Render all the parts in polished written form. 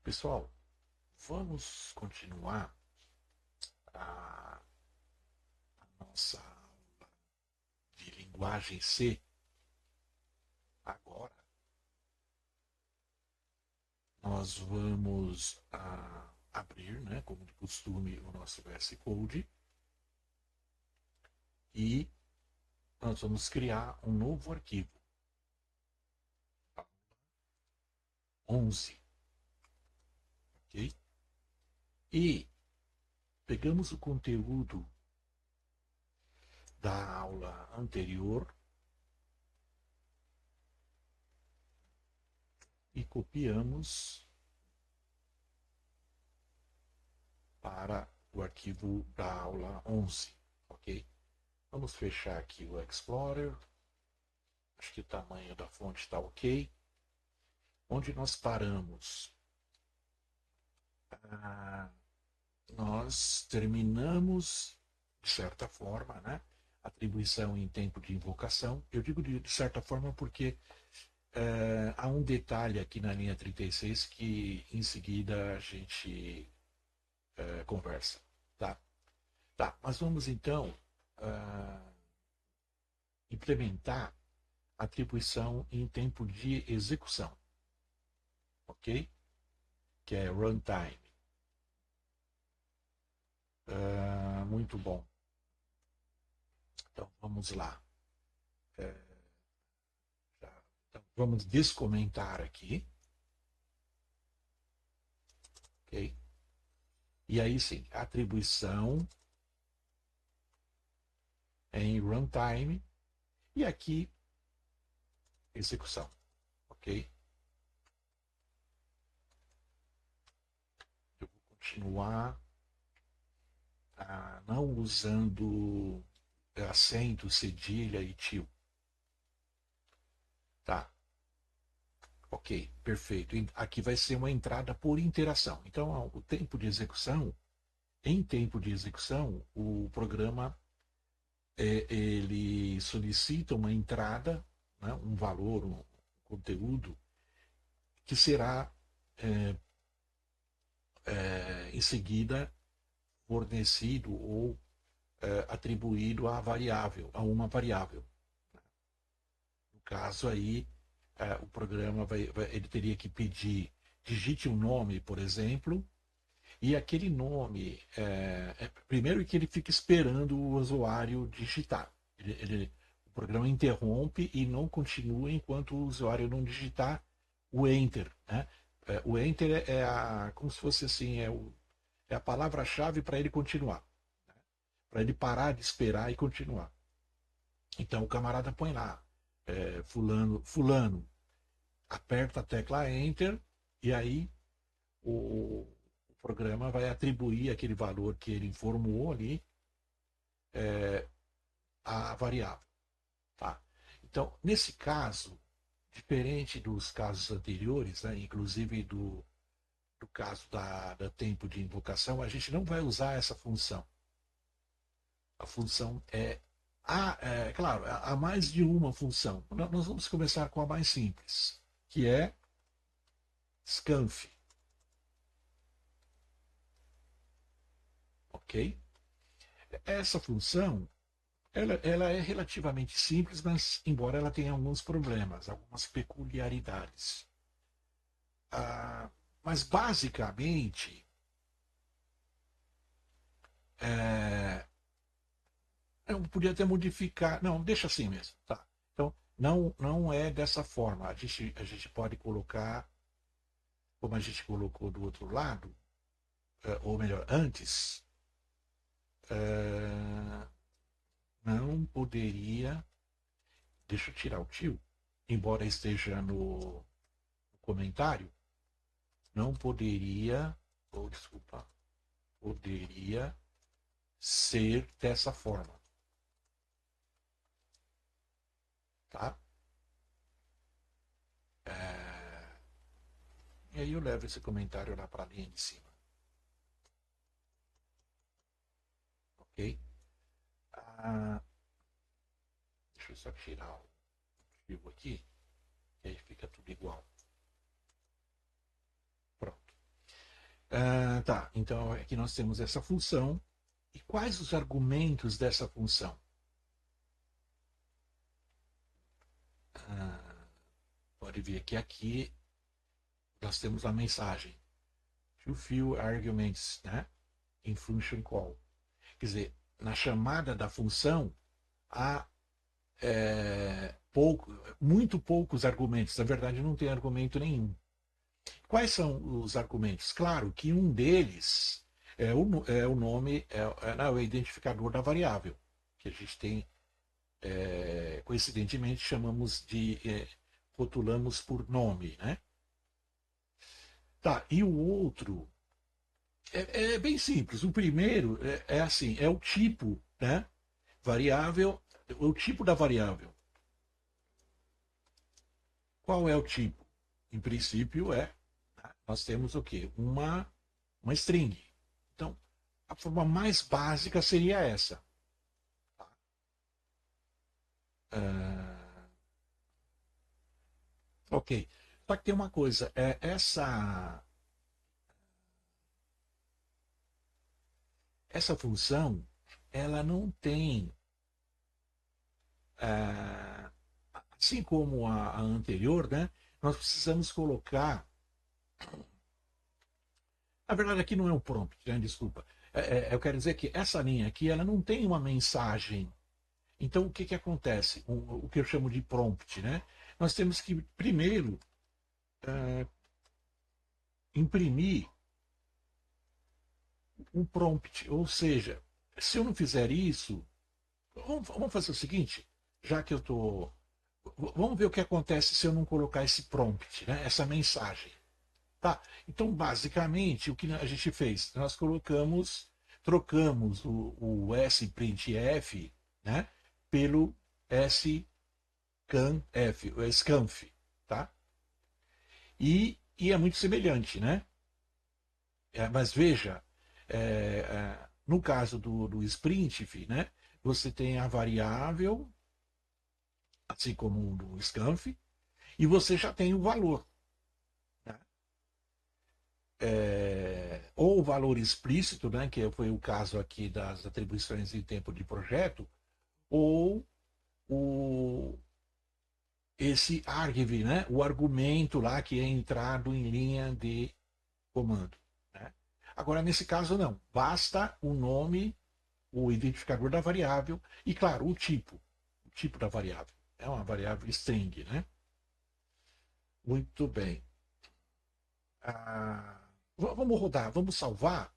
Pessoal, vamos continuar a, a nossa aula de linguagem C. Agora, nós vamos abrir, né, como de costume, o nosso VS Code e nós vamos criar um novo arquivo, 11, ok? E pegamos o conteúdo da aula anterior e copiamos para o arquivo da aula 11, ok? Vamos fechar aqui o Explorer. Acho que o tamanho da fonte está ok. Onde nós paramos? Ah, nós terminamos, de certa forma, né? Atribuição em tempo de invocação. Eu digo de certa forma porque há um detalhe aqui na linha 36 que em seguida a gente conversa. Tá? Tá, mas vamos então implementar atribuição em tempo de execução, ok? Que é runtime. Muito bom. Então vamos lá. Então, vamos descomentar aqui, ok? E aí sim, atribuição em runtime e aqui execução, ok? Eu vou continuar não usando acento, cedilha e tio. Tá, ok, perfeito. Aqui vai ser uma entrada por interação. Então, o tempo de execução, em tempo de execução, o programa ele solicita uma entrada, né, um valor, um conteúdo, que será em seguida fornecido ou atribuído à variável, a uma variável. No caso aí, o programa ele teria que pedir, digite um nome, por exemplo, e aquele nome, primeiro que ele fica esperando o usuário digitar. O programa interrompe e não continua enquanto o usuário não digitar o Enter. Né? O Enter como se fosse assim, é a palavra-chave para ele continuar, né? Para ele parar de esperar e continuar. Então o camarada põe lá, fulano, aperta a tecla Enter e aí o programa vai atribuir aquele valor que ele informou ali à variável. Tá? Então, nesse caso, diferente dos casos anteriores, né, inclusive do caso da tempo de invocação, a gente não vai usar essa função. A função claro, há mais de uma função. Nós vamos começar com a mais simples, que é scanf, ok? Essa função, ela é relativamente simples, mas embora ela tenha alguns problemas, algumas peculiaridades. Ah, mas basicamente, é, eu podia até modificar. Não, deixa assim mesmo, tá? Então, não é dessa forma. A gente pode colocar, como a gente colocou do outro lado, ou melhor, antes, é, não poderia. Deixa eu tirar o tio, embora esteja no comentário, não poderia, ou desculpa, poderia ser dessa forma, tá? E aí eu levo esse comentário lá para a linha de cima, ok? Ah, deixa eu só tirar o arquivo aqui, e aí fica tudo igual. Pronto. Tá, então aqui nós temos essa função. E quais os argumentos dessa função? Ah, pode ver que aqui nós temos a mensagem to few arguments, né? In function call. Quer dizer, na chamada da função há muito poucos argumentos. Na verdade, não tem argumento nenhum. Quais são os argumentos? Claro que um deles é o nome, não, é o identificador da variável, que a gente tem, coincidentemente, chamamos de, rotulamos por nome, né? Tá, e o outro é bem simples. O primeiro é assim, é o tipo, né? Variável, o tipo da variável. Qual é o tipo? Em princípio nós temos o quê? Uma string. Então, a forma mais básica seria essa. Ah, ok. Só que tem uma coisa, essa função, ela não tem, ah, assim como a anterior, né? Nós precisamos colocar. Na verdade, aqui não é um prompt, né? Desculpa. Eu quero dizer que essa linha aqui, ela não tem uma mensagem. Então, o que, que acontece? O que eu chamo de prompt, né? Nós temos que, primeiro, imprimir um prompt. Ou seja, se eu não fizer isso, vamos fazer o seguinte, já que eu estou. Vamos ver o que acontece se eu não colocar esse prompt, né? Essa mensagem. Tá? Então, basicamente, o que a gente fez? Nós trocamos o sprintf, né, pelo scanf, o scanf, tá? E é muito semelhante, né? Mas veja, no caso do sprintf, né, você tem a variável, assim como no scanf, e você já tem o valor. Né? Ou o valor explícito, né, que foi o caso aqui das atribuições em tempo de projeto, ou o, esse argv, né, o argumento lá que é entrado em linha de comando. Né? Agora, nesse caso, não. Basta o nome, o identificador da variável e, claro, o tipo da variável. É uma variável string. Né? Muito bem. Vamos rodar, vamos salvar.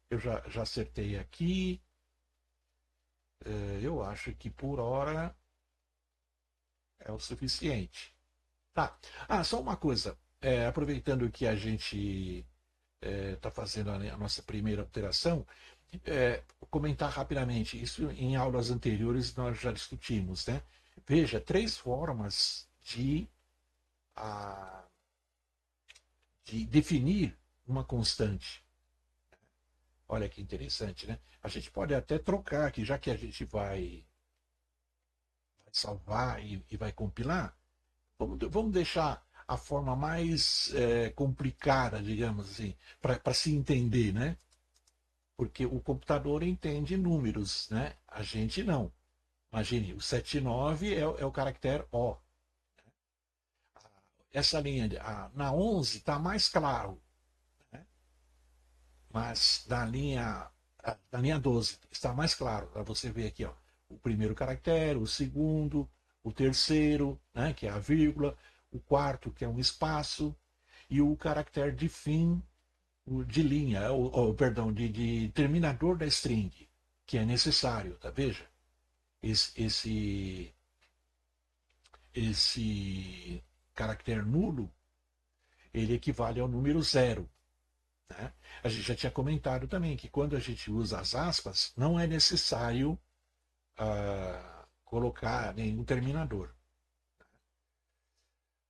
Eu já acertei aqui. Eu acho que por hora é o suficiente. Tá. Só uma coisa. Aproveitando que a gente está fazendo a nossa primeira alteração, comentar rapidamente. Isso em aulas anteriores nós já discutimos, né? Veja, três formas de definir uma constante. Olha que interessante, né? A gente pode até trocar aqui, já que a gente vai salvar e vai compilar, vamos deixar a forma mais complicada, digamos assim, para se entender, né? Porque o computador entende números, né? A gente não. Imagine, o 79 é o caractere O. Essa linha, na 11 está mais claro, né? Mas na linha 12 está mais claro. Para você ver aqui, ó, o primeiro caractere, o segundo, o terceiro, né, que é a vírgula, o quarto, que é um espaço, e o caractere de fim, de linha, perdão, de terminador da string, que é necessário, tá? Veja, esse, esse caractere nulo, ele equivale ao número zero. Né? A gente já tinha comentado também que quando a gente usa as aspas, não é necessário colocar nenhum terminador.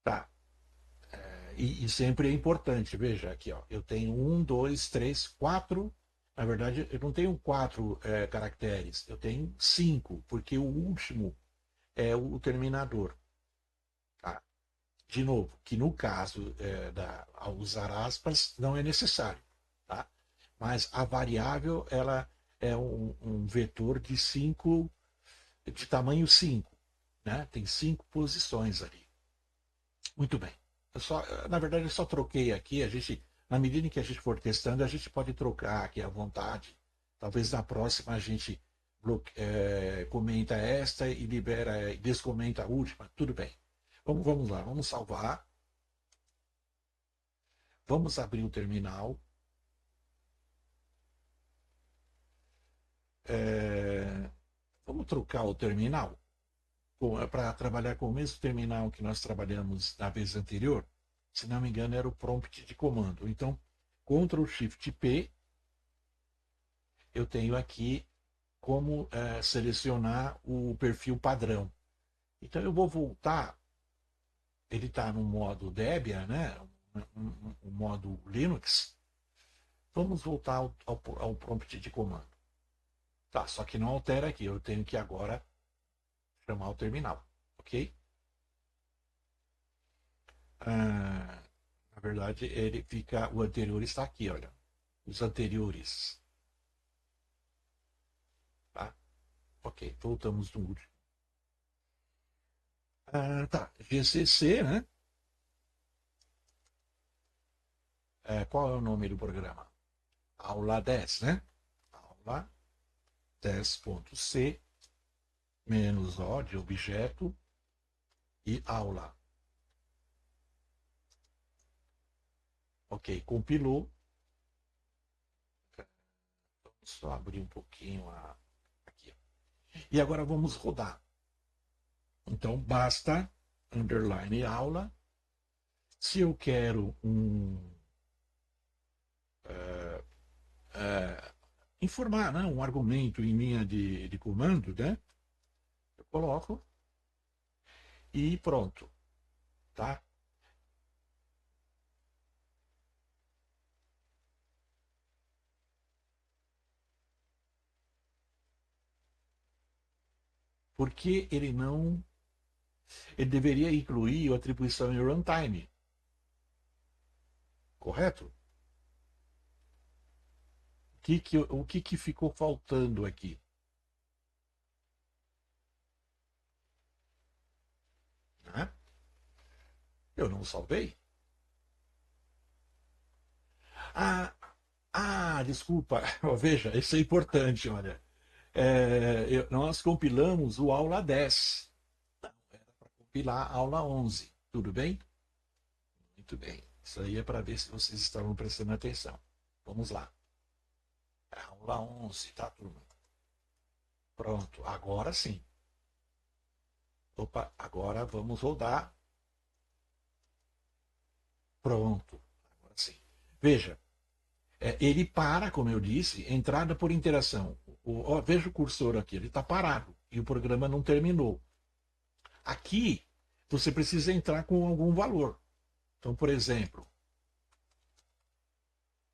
Tá. E sempre é importante, veja aqui, ó, eu tenho um, dois, três, quatro. Na verdade, eu não tenho quatro caracteres, eu tenho cinco, porque o último é o terminador. Tá? De novo, que no caso ao usar aspas não é necessário. Tá? mas a variável ela é um vetor de 5, de tamanho 5, né? Tem 5 posições ali. Muito bem. Na verdade, eu só troquei aqui. Na medida em que a gente for testando, a gente pode trocar aqui à vontade. Talvez na próxima a gente comenta esta e libera e descomenta a última. Tudo bem. Vamos lá, vamos salvar. Vamos abrir o terminal. Vamos trocar o terminal para trabalhar com o mesmo terminal que nós trabalhamos na vez anterior. Se não me engano, era o prompt de comando. Então, Ctrl Shift P, eu tenho aqui como selecionar o perfil padrão. Então, eu vou voltar. Ele está no modo Debian, né? Um modo Linux. Vamos voltar ao prompt de comando. Tá, só que não altera aqui. Eu tenho que agora chamar o terminal. Ok? Na verdade, o anterior está aqui, olha. Os anteriores. Tá? Ok, voltamos no último. Tá, GCC, né? Qual é o nome do programa? Aula 10, né? Aula 10.c menos O de objeto e aula. Ok, compilou. Vamos só abrir um pouquinho aqui. E agora vamos rodar. Então basta underline aula. Se eu quero informar, né, um argumento em linha de comando, né? Eu coloco e pronto, tá? Porque ele deveria incluir a atribuição em runtime, correto? O que ficou faltando aqui? Né? Eu não salvei? Ah, desculpa. Veja, isso é importante, olha. Nós compilamos o aula 10. Era para compilar a aula 11. Tudo bem? Muito bem. Isso aí é para ver se vocês estavam prestando atenção. Vamos lá. Aula 11, tá, turma? Pronto, agora sim. Opa, agora vamos rodar. Pronto, agora sim. Veja, ele para, como eu disse, entrada por interação. Veja o cursor aqui, ele está parado e o programa não terminou. Aqui, você precisa entrar com algum valor. Então, por exemplo,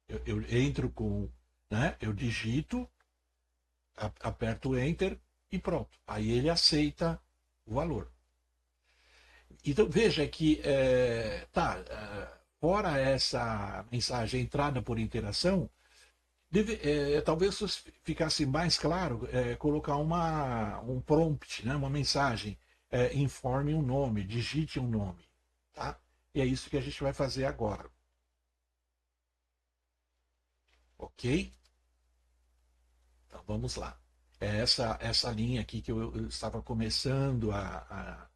eu entro com, né, eu digito, aperto Enter e pronto. Aí ele aceita o valor. Então, veja que, fora essa mensagem entrada por interação, talvez ficasse mais claro colocar um prompt, né, uma mensagem, informe um nome, digite um nome. Tá? E é isso que a gente vai fazer agora. Ok? Então vamos lá. É essa linha aqui que eu estava começando a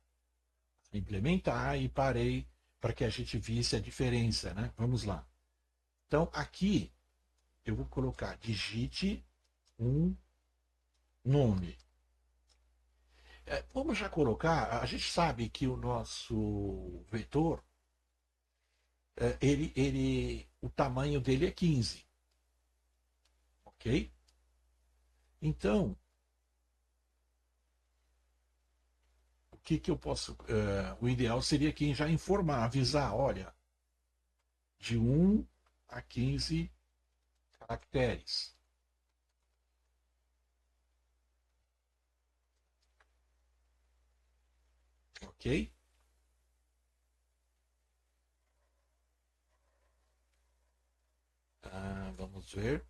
implementar e parei para que a gente visse a diferença. Né? Vamos lá. Então aqui eu vou colocar digite um nome. Vamos já colocar, a gente sabe que o nosso vetor, o tamanho dele é 15, ok? Então, o que eu posso, o ideal seria quem já informar, avisar, olha, de 1 a 15 caracteres, ok? Vamos ver.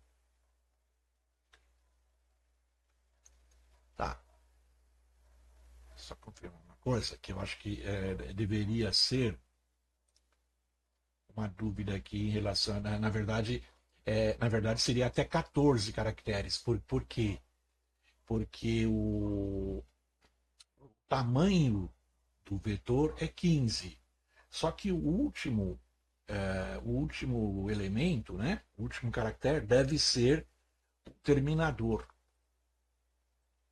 só confirmar uma coisa, que eu acho que deveria ser uma dúvida aqui em relação, na verdade seria até 14 caracteres. Por quê? Porque o tamanho do vetor é 15. Só que o último elemento, né? O último caractere deve ser o terminador,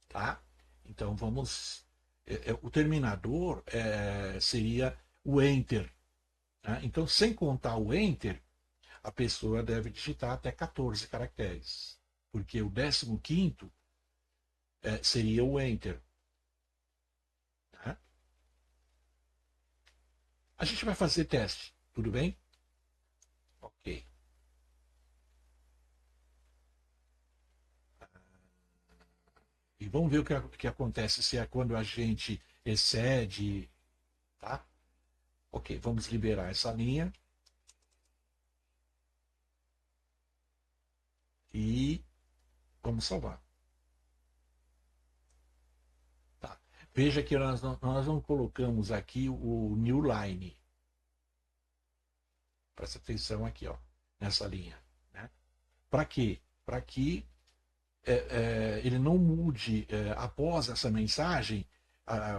tá? Então vamos, o terminador seria o enter, né? Então, sem contar o enter, a pessoa deve digitar até 14 caracteres, porque o 15º seria o enter, né? A gente vai fazer teste, tudo bem? Ok. E vamos ver o que acontece se é quando a gente excede, tá? Ok, vamos liberar essa linha e vamos salvar. Tá. Veja que nós não colocamos aqui o new line. Presta atenção aqui, ó, nessa linha, né? Para quê? Para que ele não mude após essa mensagem,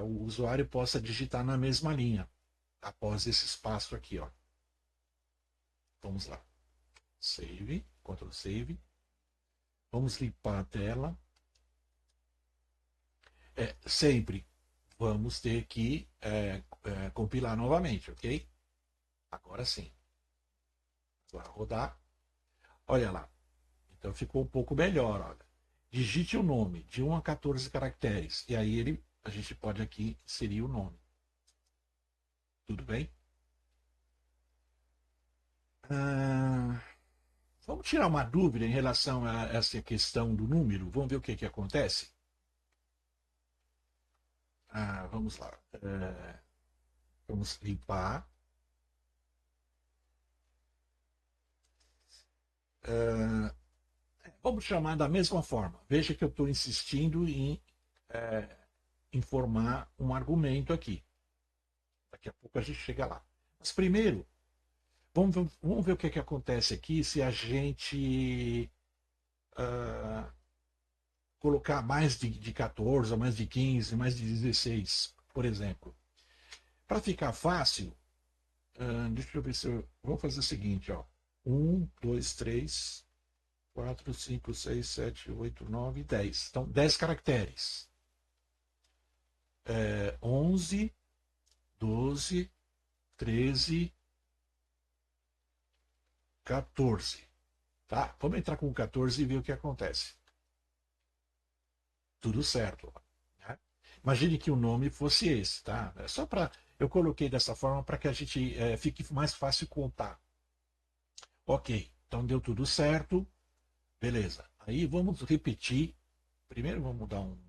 o usuário possa digitar na mesma linha, após esse espaço aqui, ó. Vamos lá. Save, Ctrl Save. Vamos limpar a tela. Sempre vamos ter que compilar novamente, ok? Agora sim. Vai rodar. Olha lá. Então ficou um pouco melhor, olha. Digite o nome de 1 a 14 caracteres. E aí a gente pode aqui inserir o nome. Tudo bem? Vamos tirar uma dúvida em relação a essa questão do número. Vamos ver o que acontece? Vamos lá. Vamos limpar. Vamos chamar da mesma forma. Veja que eu estou insistindo em informar um argumento aqui. Daqui a pouco a gente chega lá. Mas primeiro, vamos ver o que acontece aqui se a gente colocar mais de 14, mais de 15, mais de 16, por exemplo. Para ficar fácil, deixa eu ver se eu. Vamos fazer o seguinte, ó. 1, 2, 3, 4, 5, 6, 7, 8, 9, 10. Então, 10 caracteres. 11, 12, 13, 14. Tá? Vamos entrar com 14 e ver o que acontece. Tudo certo. Né? Imagine que o nome fosse esse, tá? É só para. Eu coloquei dessa forma para que a gente fique mais fácil contar. Ok, então deu tudo certo. Beleza. Aí vamos repetir. Primeiro vamos dar um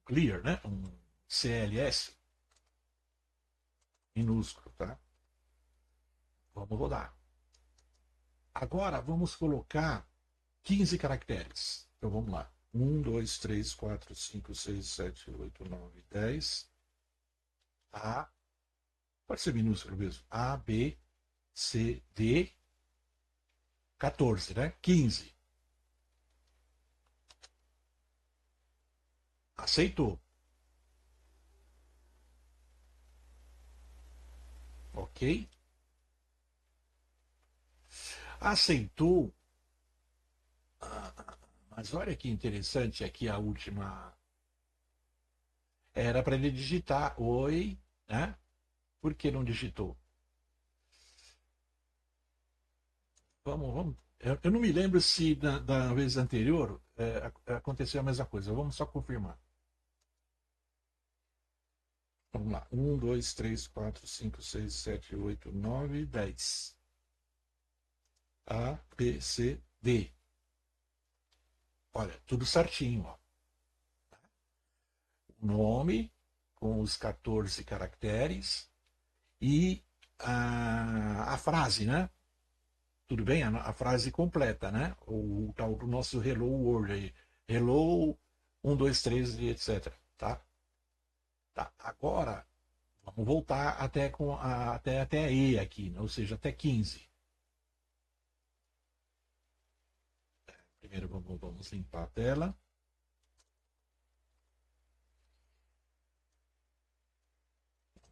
clear, né? Um CLS minúsculo, tá? Vamos rodar. Agora vamos colocar 15 caracteres. Então vamos lá. 1, 2, 3, 4, 5, 6, 7, 8, 9, 10. A. Pode ser minúsculo mesmo. A, B, C, D. 14, né? 15. Aceitou. Ok? Aceitou. Mas olha que interessante aqui a última. Era para ele digitar oi, né? Por que não digitou? Vamos. Eu não me lembro se da vez anterior aconteceu a mesma coisa. Vamos só confirmar. Vamos lá. 1, 2, 3, 4, 5, 6, 7, 8, 9, 10. A, B, C, D. Olha, tudo certinho. Ó. O nome com os 14 caracteres e a frase, né? Tudo bem? A frase completa, né? O tal do nosso Hello World aí. Hello, 1, 2, 3 e etc. Tá? Tá, agora vamos voltar até E aqui, né? Ou seja, até 15. Primeiro vamos limpar a tela.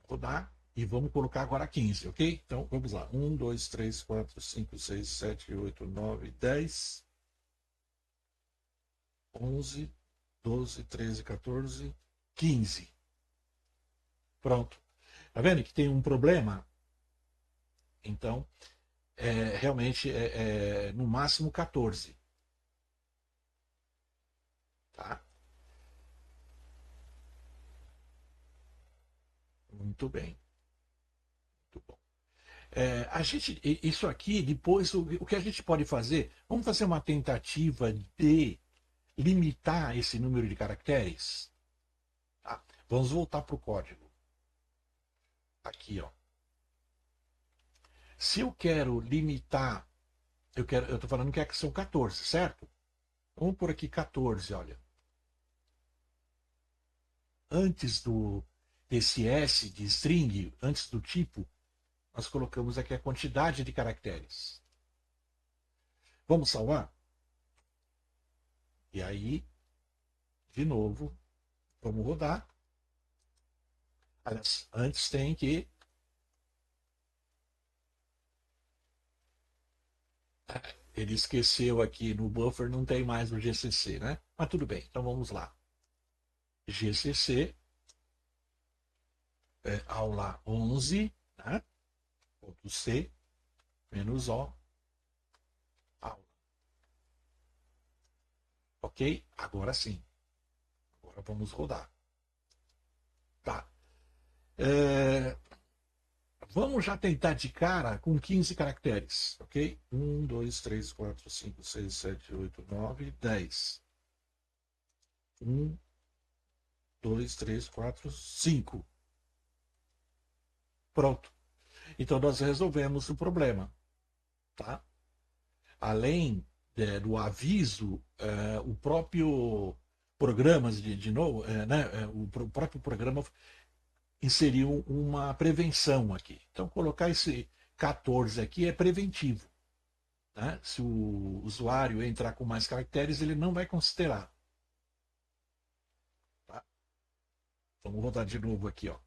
Rodar. E vamos colocar agora 15, ok? Então vamos lá. 1, 2, 3, 4, 5, 6, 7, 8, 9, 10, 11, 12, 13, 14, 15. Pronto. Tá vendo que tem um problema? Então, realmente é no máximo 14. Tá? Muito bem. Muito bom. Isso aqui, depois, o que a gente pode fazer? Vamos fazer uma tentativa de limitar esse número de caracteres? Tá? Vamos voltar para o código. Aqui, ó. Se eu quero limitar, eu estou falando que são 14, certo? Vamos por aqui 14, olha. Antes desse S de string, antes do tipo, nós colocamos aqui a quantidade de caracteres. Vamos salvar? E aí, de novo, vamos rodar. Aliás, antes tem que ele esqueceu aqui no buffer, não tem mais o GCC, né? Mas tudo bem, então vamos lá. GCC, aula 11, né? Ponto C, menos O, aula. Ok? Agora sim. Agora vamos rodar. Tá. É, vamos já tentar de cara com 15 caracteres, ok? 1, 2, 3, 4, 5, 6, 7, 8, 9, 10. 1, 2, 3, 4, 5. Pronto. Então nós resolvemos o problema, tá? Além do aviso, o próprio programa, de novo, né, o próprio programa inseriu uma prevenção aqui. Então, colocar esse 14 aqui é preventivo. Né? Se o usuário entrar com mais caracteres, ele não vai considerar. Tá? Vamos rodar de novo aqui. Ó.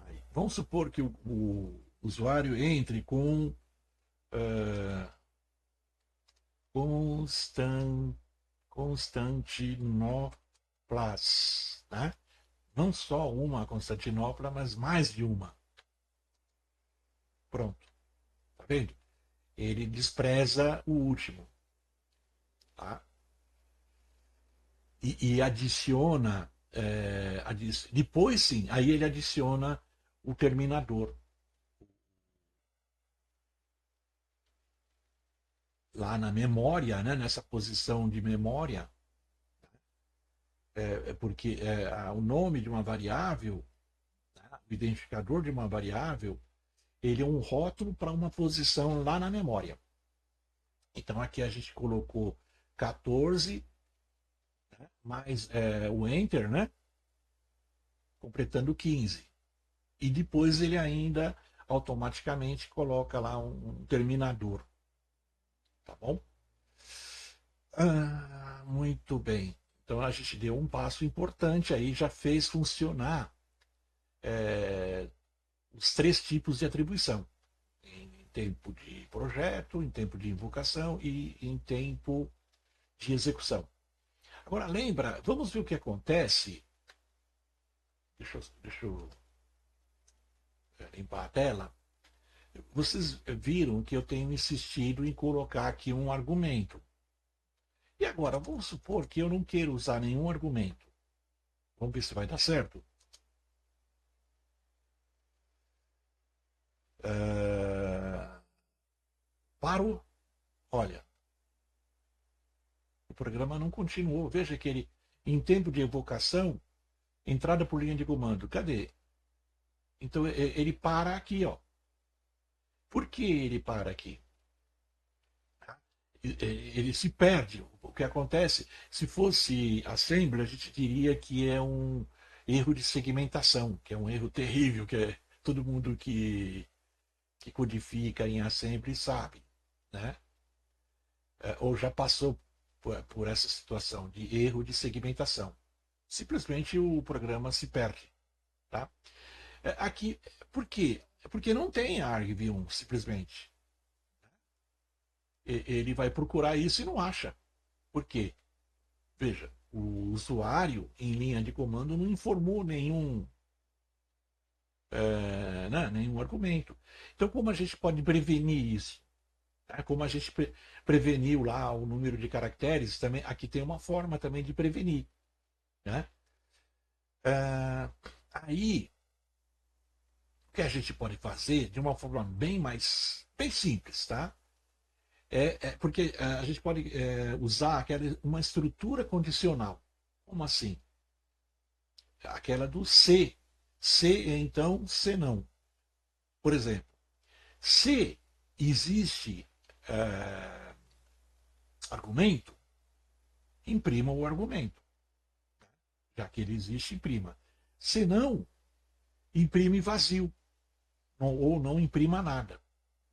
Aí. Vamos supor que o usuário entre com Constantinoplas, né? Não só uma Constantinopla, mas mais de uma. Pronto. Tá vendo? Ele despreza o último. Tá? E adiciona. Depois sim, aí ele adiciona o terminador. Lá na memória, né, nessa posição de memória, porque o nome de uma variável, né, o identificador de uma variável, ele é um rótulo para uma posição lá na memória. Então aqui a gente colocou 14, né, mais o Enter, né, completando 15. E depois ele ainda automaticamente coloca lá um terminador. Tá bom? Muito bem. Então a gente deu um passo importante aí, já fez funcionar é, os três tipos de atribuição: em tempo de projeto, em tempo de invocação e em tempo de execução. Agora lembra, vamos ver o que acontece. Deixa eu limpar a tela. Vocês viram que eu tenho insistido em colocar aqui um argumento. E agora, vamos supor que eu não queira usar nenhum argumento. Vamos ver se vai dar certo. Paro. Olha, o programa não continuou. Veja que ele, em tempo de evocação, entrada por linha de comando. Cadê? Então ele para aqui, ó. Por que ele para aqui? Ele se perde. que acontece, se fosse assembly, a gente diria que é um erro de segmentação, que é um erro terrível, que é todo mundo que codifica em assembly sabe, né? Ou já passou por essa situação de erro de segmentação. Simplesmente o programa se perde, tá? Aqui, por quê? Porque não tem argv1, simplesmente. Ele vai procurar isso e não acha. Por quê? Veja, o usuário em linha de comando não informou nenhum argumento. Então, como a gente pode prevenir isso? Como a gente preveniu lá o número de caracteres, também aqui tem uma forma também de prevenir. Né? É, aí, o que a gente pode fazer de uma forma bem simples, tá? Porque a gente pode usar uma estrutura condicional. Como assim? Aquela do se. Se então, se não. Por exemplo, se existe argumento, imprima o argumento. Já que ele existe, imprima. Se não, imprime vazio. Ou não imprima nada.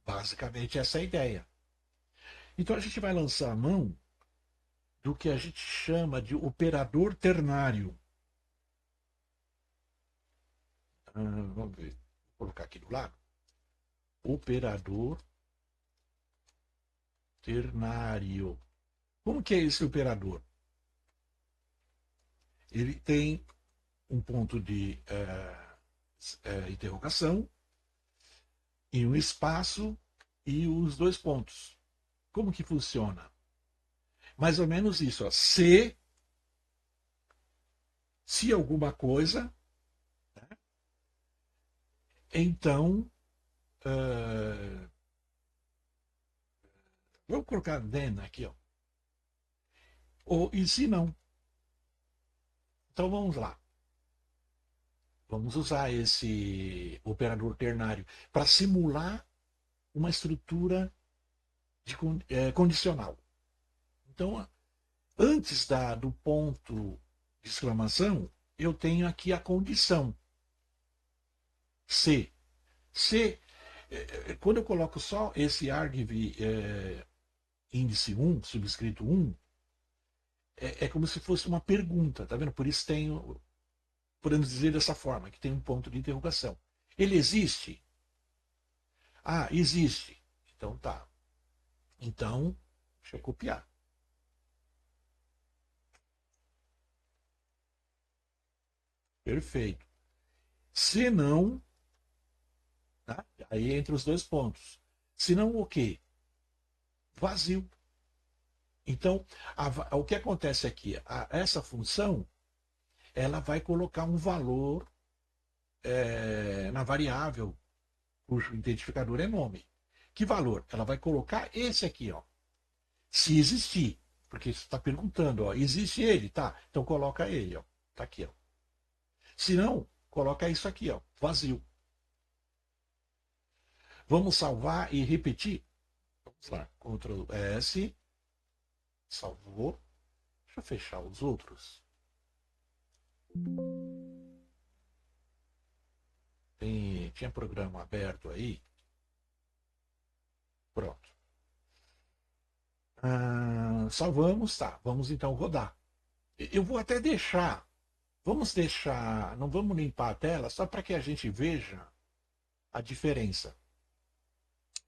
Basicamente essa é a ideia. Então a gente vai lançar a mão do que a gente chama de operador ternário. Vamos ver. Vou colocar aqui do lado. Operador ternário. Como que é esse operador? Ele tem um ponto de interrogação e um espaço e os dois pontos. Como que funciona? Mais ou menos isso. Ó. Se alguma coisa, né? Então, vou colocar then aqui, ó. Ou e se não. Então vamos lá. Vamos usar esse operador ternário para simular uma estrutura condicional. Então, antes do ponto de exclamação, eu tenho aqui a condição. Se. Se, quando eu coloco só esse argv índice 1, subscrito 1, é como se fosse uma pergunta, tá vendo? Por isso tem, podemos dizer dessa forma, que tem um ponto de interrogação. Ele existe? Ah, existe. Então tá. Então, deixa eu copiar. Perfeito. Se não, tá? Aí entre os dois pontos. Se não, o quê? Vazio. Então, o que acontece aqui? Essa função, ela vai colocar um valor na variável cujo identificador é nome. Que valor? Ela vai colocar esse aqui, ó. Se existir. Porque você está perguntando, ó, existe ele? Tá. Então coloca ele, ó. Tá aqui, ó. Se não, coloca isso aqui, ó. Vazio. Vamos salvar e repetir? Vamos lá. Ctrl S. Salvou. Deixa eu fechar os outros. Tinha programa aberto aí. Pronto. Salvamos, tá. Vamos então rodar. Eu vou até deixar. Vamos deixar. Não vamos limpar a tela, só para que a gente veja a diferença.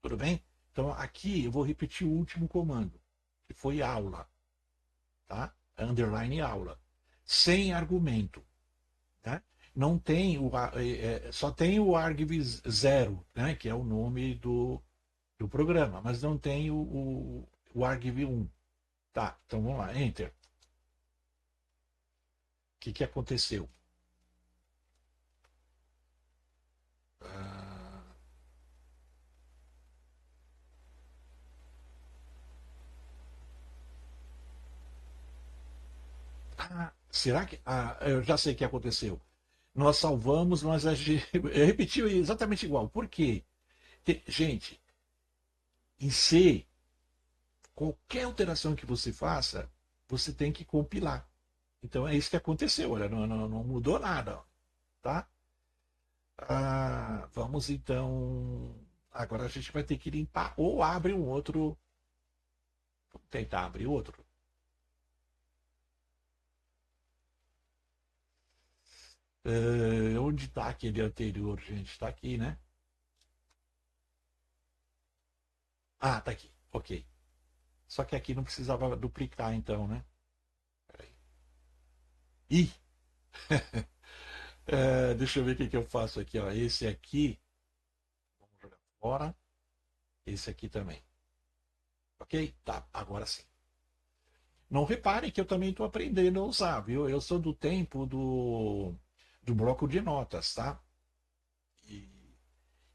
Tudo bem? Então aqui eu vou repetir o último comando, que foi aula. Tá? Underline aula. Sem argumento. Tá? Não tem só tem o argv0, né, que é o nome do programa, mas não tem o argv1. Tá, então vamos lá, enter. O que aconteceu? Será que. Eu já sei o que aconteceu. Nós salvamos, mas a gente repetiu exatamente igual. Por quê? Gente, em C, qualquer alteração que você faça, você tem que compilar. Então é isso que aconteceu, olha, não mudou nada, tá? Vamos então. Agora a gente vai ter que limpar ou abre um outro. Vamos tentar abrir outro. Onde está aquele anterior, gente? Está aqui, né? Ah, tá aqui. Ok. Só que aqui não precisava duplicar, então, né? Peraí. Ih! Deixa eu ver o que eu faço aqui, ó. Esse aqui, vamos jogar fora. Esse aqui também. Ok? Tá, agora sim. Não repare que eu também estou aprendendo a usar, viu? Eu sou do tempo do bloco de notas, tá? E,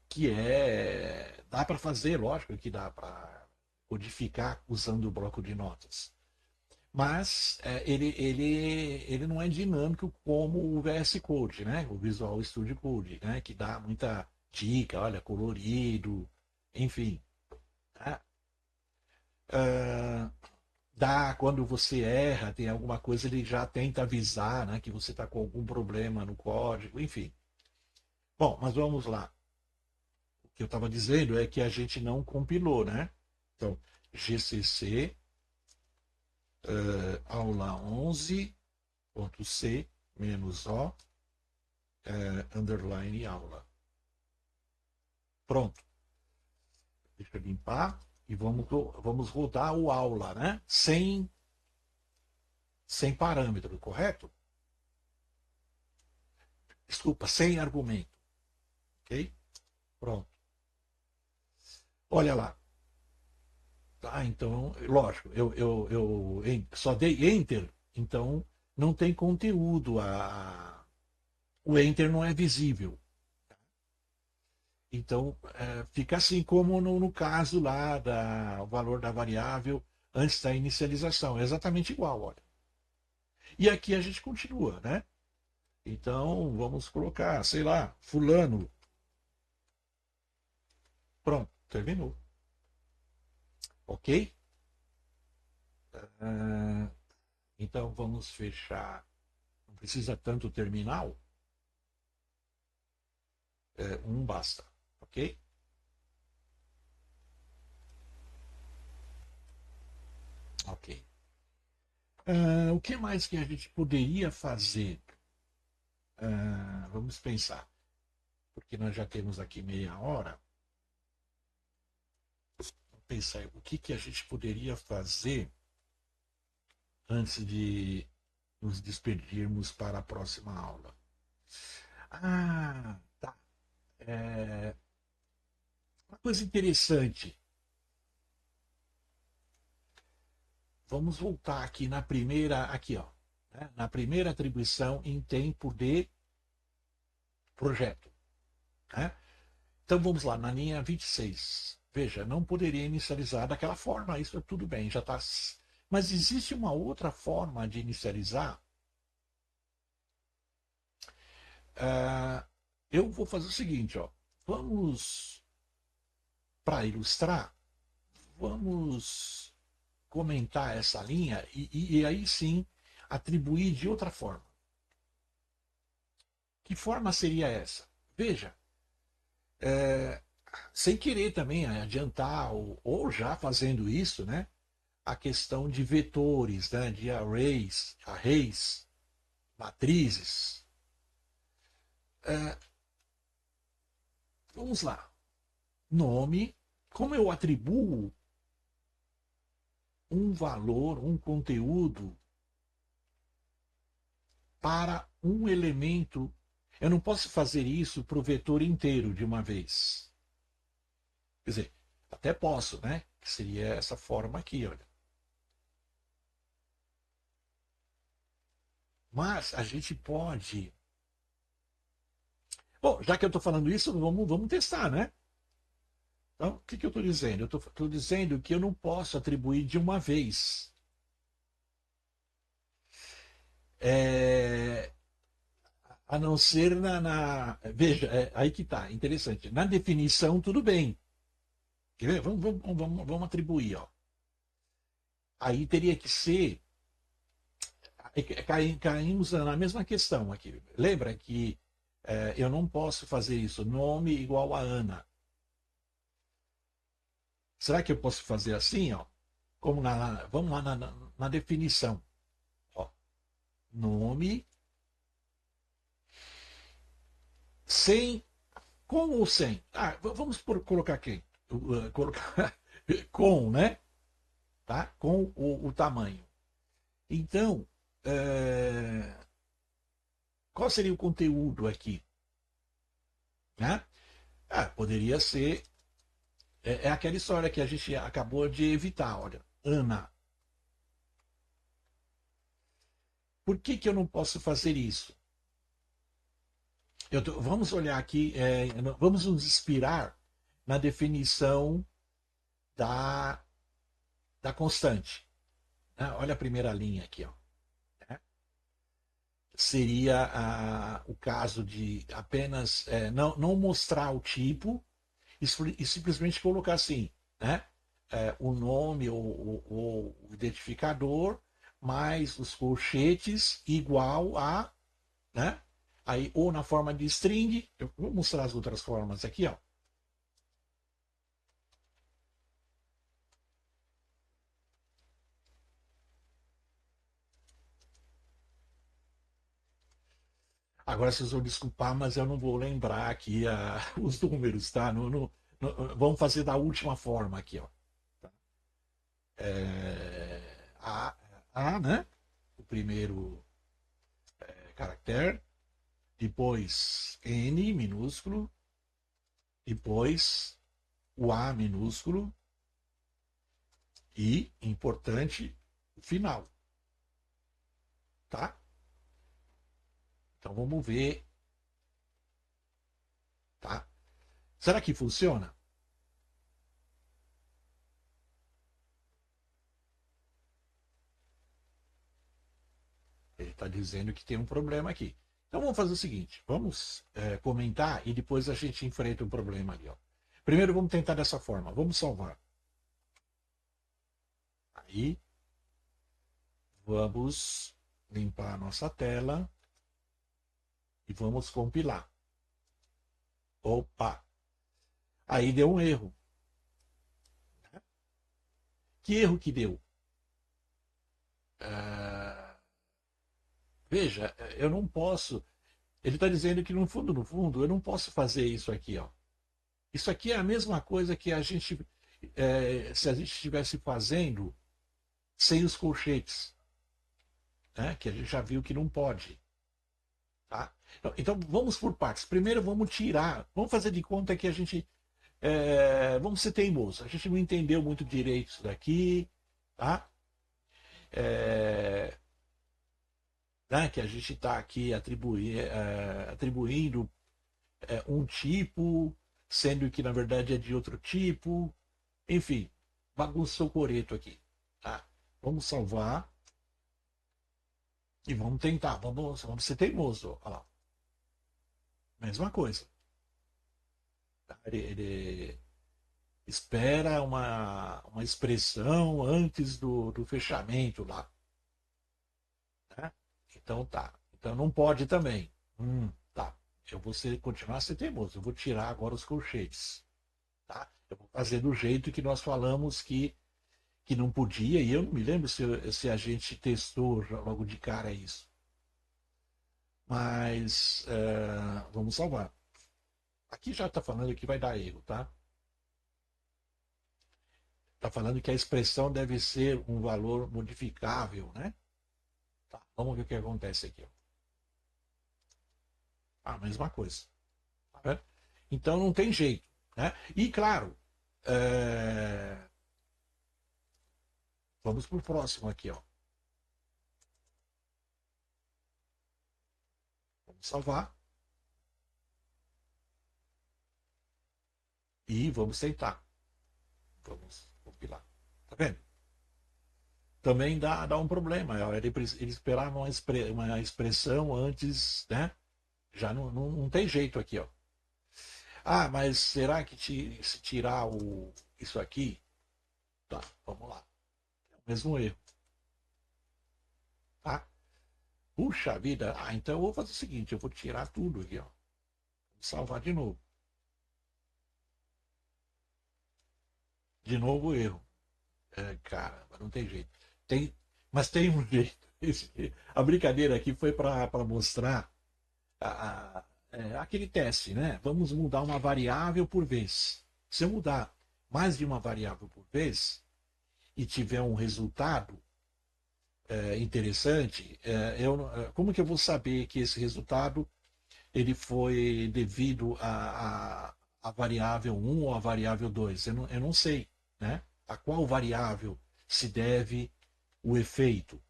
que é. Dá para fazer, lógico que dá para codificar usando o bloco de notas. Mas ele não é dinâmico como o VS Code, né? O Visual Studio Code, né? Que dá muita dica, olha, colorido, enfim. Né? Ah, dá quando você erra, tem alguma coisa, ele já tenta avisar, né? Que você está com algum problema no código, enfim. Bom, mas vamos lá. O que eu estava dizendo é que a gente não compilou, né? Então, GCC aula 11.c menos O underline aula. Pronto. Deixa eu limpar e vamos rodar o aula, né? Sem parâmetro, correto? Desculpa, sem argumento. Ok? Pronto. Olha lá. Tá, então, lógico, eu só dei enter, então não tem conteúdo. O enter não é visível. Então, fica assim como no caso lá o valor da variável antes da inicialização. É exatamente igual, olha. E aqui a gente continua, né? Então, vamos colocar, sei lá, fulano. Pronto, terminou. Ok? Ah, então, vamos fechar. Não precisa tanto terminal. Um basta. Ok? Ok. O que mais que a gente poderia fazer? Vamos pensar. Porque nós já temos aqui meia hora. Vamos pensar o que a gente poderia fazer antes de nos despedirmos para a próxima aula. Tá. Uma coisa interessante. Vamos voltar aqui na primeira, aqui, ó, né? Na primeira atribuição em tempo de projeto. Né? Então vamos lá, na linha 26. Veja, não poderia inicializar daquela forma, isso é tudo bem, já está. Mas existe uma outra forma de inicializar. Eu vou fazer o seguinte, ó. Vamos, para ilustrar, vamos comentar essa linha e aí sim atribuir de outra forma. Que forma seria essa? Veja, sem querer também adiantar ou já fazendo isso, né? A questão de vetores, né? De arrays, matrizes. Vamos lá. Nome. Como eu atribuo um valor, um conteúdo para um elemento. Eu não posso fazer isso para o vetor inteiro de uma vez. Quer dizer, até posso, né? Que seria essa forma aqui, olha. Mas a gente pode. Bom, já que eu estou falando isso, vamos testar, né? Então, o que eu estou dizendo? Eu estou dizendo que eu não posso atribuir de uma vez. É, a não ser veja, aí que está, interessante. Na definição, tudo bem. Quer ver? Vamos atribuir. Ó. Aí teria que ser caímos na mesma questão aqui. Lembra que eu não posso fazer isso, nome igual a Ana. Será que eu posso fazer assim, ó? Como vamos lá na definição. Ó, nome sem, com ou sem? Vamos colocar aqui. Colocar com, né? Tá? Com o tamanho. Então, qual seria o conteúdo aqui? Né? Poderia ser. É aquela história que a gente acabou de evitar. Olha, Ana. Por que eu não posso fazer isso? Vamos olhar aqui, vamos nos inspirar na definição da, da constante. Né? Olha a primeira linha aqui. Ó, né? Seria o caso de apenas não mostrar o tipo e simplesmente colocar assim, né? O nome ou o identificador mais os colchetes igual a, né? Aí, ou na forma de string, eu vou mostrar as outras formas aqui, ó. Agora vocês vão desculpar, mas eu não vou lembrar aqui os números, tá? Vamos fazer da última forma aqui, ó. É, né? O primeiro caractere, depois N minúsculo, depois o A minúsculo e, importante, o final, tá? Então vamos ver, tá? Será que funciona? Ele está dizendo que tem um problema aqui. Então vamos fazer o seguinte: vamos comentar e depois a gente enfrenta o problema ali. Ó. Primeiro vamos tentar dessa forma. Vamos salvar. Aí vamos limpar a nossa tela e vamos compilar. Opa! Aí deu um erro. Que erro que deu? Veja, eu não posso. Ele está dizendo que no fundo, eu não posso fazer isso aqui, ó. Isso aqui é a mesma coisa que a gente, se a gente estivesse fazendo sem os colchetes, né? Que a gente já viu que não pode. Tá? Então vamos por partes. Primeiro vamos tirar, vamos fazer de conta que a gente. Vamos ser teimoso. A gente não entendeu muito direito isso daqui, tá? É, né? Que a gente está aqui atribuindo um tipo, sendo que na verdade é de outro tipo. Enfim, bagunçou o coreto aqui. Tá? Vamos salvar e vamos tentar. Vamos ser teimoso. Olha lá. Mesma coisa. Ele espera uma expressão antes do fechamento lá. Né? Então tá. Então não pode também. Tá. Eu vou continuar a ser teimoso. Eu vou tirar agora os colchetes. Tá? Eu vou fazer do jeito que nós falamos que não podia, e eu não me lembro se a gente testou logo de cara isso. Mas vamos salvar. Aqui já está falando que vai dar erro, tá? Está falando que a expressão deve ser um valor modificável, né? Tá, vamos ver o que acontece aqui. A mesma coisa. Tá vendo? Então não tem jeito. Né? E claro, vamos para o próximo aqui. Ó. Vamos salvar. E vamos tentar. Vamos compilar. Tá vendo? Também dá um problema. Ele esperava uma expressão antes, né? Já não tem jeito aqui, ó. Mas será que se tirar isso aqui? Tá, vamos lá. É o mesmo erro. Tá? Puxa vida, então eu vou fazer o seguinte, eu vou tirar tudo aqui, ó. Vou salvar de novo. De novo o erro. É, cara, não tem jeito. Tem, mas tem um jeito. A brincadeira aqui foi para mostrar aquele teste, né? Vamos mudar uma variável por vez. Se eu mudar mais de uma variável por vez e tiver um resultado interessante, como que eu vou saber que esse resultado ele foi devido a variável um ou a variável 2? Eu não sei, né? A qual variável se deve o efeito?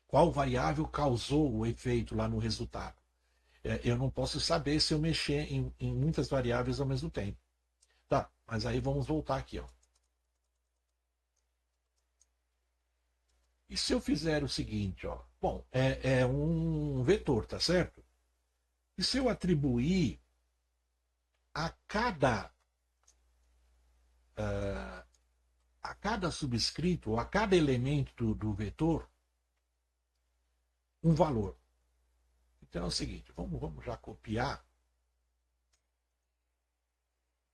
Qual variável causou o efeito lá no resultado? Eu não posso saber se eu mexer em muitas variáveis ao mesmo tempo. Tá, mas aí vamos voltar aqui, ó. E se eu fizer o seguinte, ó? Bom, é um vetor, tá certo? E se eu atribuir a cada uh, a cada subscrito, ou a cada elemento do vetor, um valor. Então é o seguinte, vamos já copiar.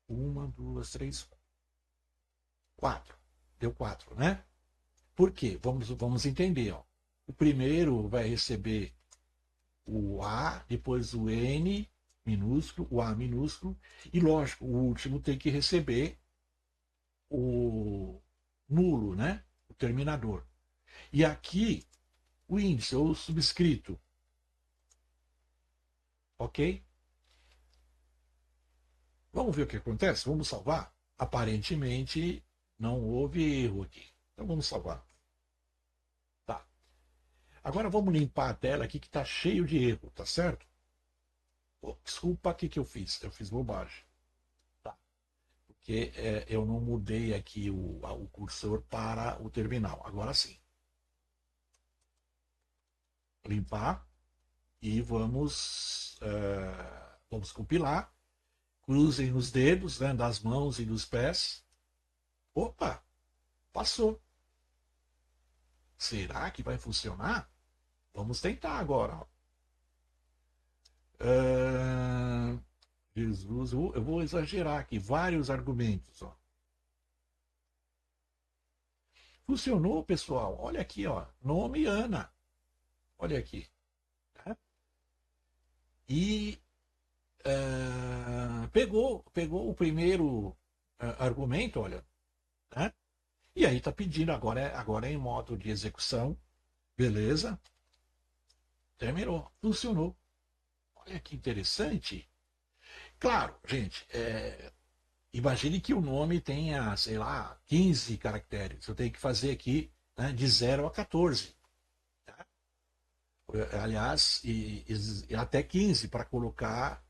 Uma, duas, três, quatro. Deu quatro, né? Por quê? Vamos entender. Ó. O primeiro vai receber o A, depois o N minúsculo, o A minúsculo, e lógico, o último tem que receber o nulo, né? O terminador. E aqui, o índice, ou o subscrito. Ok? Vamos ver o que acontece? Vamos salvar? Aparentemente, não houve erro aqui. Então vamos salvar. Tá. Agora vamos limpar a tela aqui que está cheio de erro, tá certo? Oh, desculpa, o que eu fiz? Eu fiz bobagem. Tá. Porque eu não mudei aqui o cursor para o terminal. Agora sim. Limpar e vamos compilar. Cruzem os dedos, né, das mãos e dos pés. Opa, passou. Será que vai funcionar? Vamos tentar agora. Jesus, eu vou exagerar aqui, vários argumentos. Ó. Funcionou, pessoal. Olha aqui, ó, nome Ana. Olha aqui. Tá? E pegou o primeiro argumento, olha. Tá? E aí está pedindo, agora é em modo de execução. Beleza. Terminou. Funcionou. Olha que interessante. Claro, gente, imagine que o nome tenha, sei lá, 15 caracteres. Eu tenho que fazer aqui, né, de 0 a 14. Tá? Aliás, e até 15 para colocar.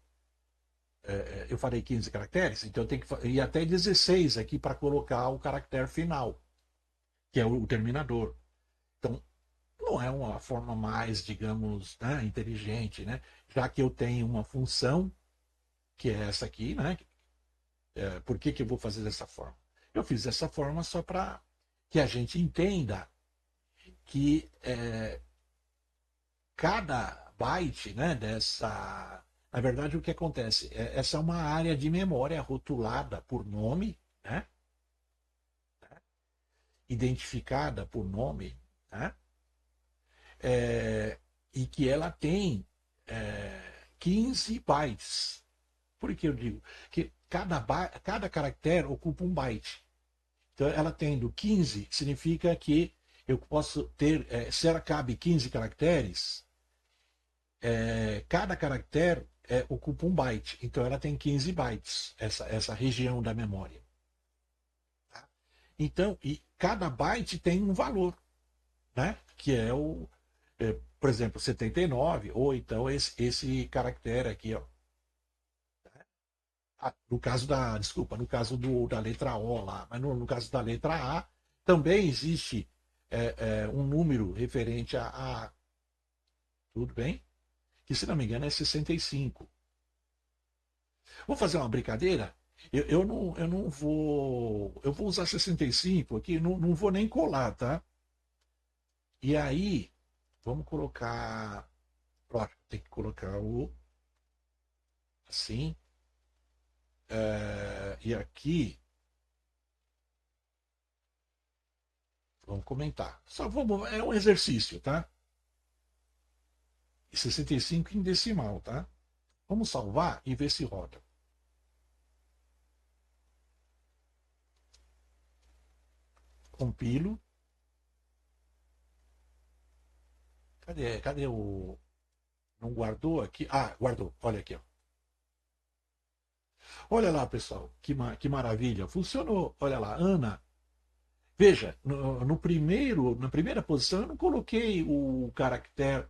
Eu falei 15 caracteres, então eu tenho que ir até 16 aqui para colocar o caractere final, que é o terminador. Então, não é uma forma mais, digamos, né, inteligente, né? Já que eu tenho uma função, que é essa aqui, né? Por que eu vou fazer dessa forma? Eu fiz dessa forma só para que a gente entenda que cada byte, né, dessa. Na verdade, o que acontece? Essa é uma área de memória rotulada por nome, né, identificada por nome, né, e que ela tem 15 bytes. Por que eu digo? Que cada caractere ocupa um byte. Então, ela tendo 15, significa que eu posso ter, se ela cabe 15 caracteres, cada caractere ocupa um byte. Então, ela tem 15 bytes, essa região da memória. Tá? Então, e cada byte tem um valor, né? Que é por exemplo, 79, ou então esse caractere aqui, ó. No caso desculpa, no caso da letra O lá, mas no caso da letra A, também existe um número referente a, tudo bem? Que se não me engano é 65. Vou fazer uma brincadeira? Eu não vou. Eu vou usar 65 aqui, não vou nem colar, tá? E aí, Vamos colocar. Lógico, tem que colocar o assim. E aqui, vamos comentar. Só vamos, é um exercício, tá? E 65 em decimal, tá? Vamos salvar e ver se roda. Compilo. Cadê o. Não guardou aqui? Ah, guardou. Olha aqui, ó. Olha lá, pessoal. Que maravilha. Funcionou. Olha lá, Ana. Veja, no primeiro, na primeira posição eu não coloquei o caractere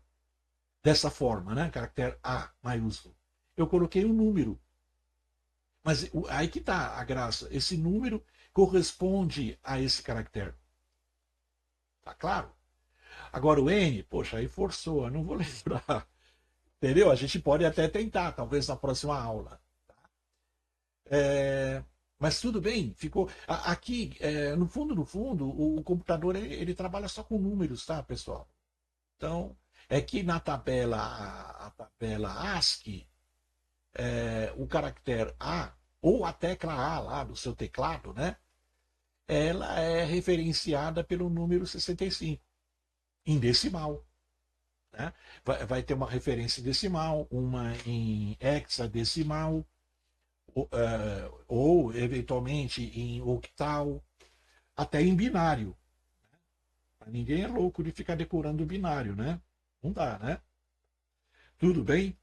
dessa forma, né? Caractere A maiúsculo. Eu coloquei um número. Mas aí que está a graça. Esse número corresponde a esse caractere. Tá claro? Agora o N, poxa, aí forçou, eu não vou lembrar. Entendeu? A gente pode até tentar, talvez na próxima aula. É, mas tudo bem, ficou. Aqui, no fundo, o computador ele trabalha só com números, tá, pessoal? Então, é que na tabela, a tabela ASCII, o caractere A, ou a tecla A lá do seu teclado, né? Ela é referenciada pelo número 65, em decimal. Né? Vai ter uma referência em decimal, uma em hexadecimal, ou eventualmente em octal, até em binário. Ninguém é louco de ficar decorando o binário, né? Não dá, né? Tudo bem?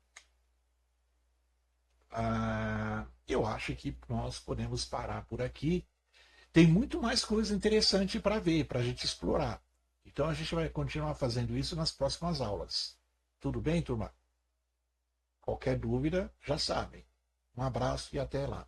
Eu acho que nós podemos parar por aqui. Tem muito mais coisa interessante para ver, para a gente explorar. Então a gente vai continuar fazendo isso nas próximas aulas. Tudo bem, turma? Qualquer dúvida, já sabem. Um abraço e até lá.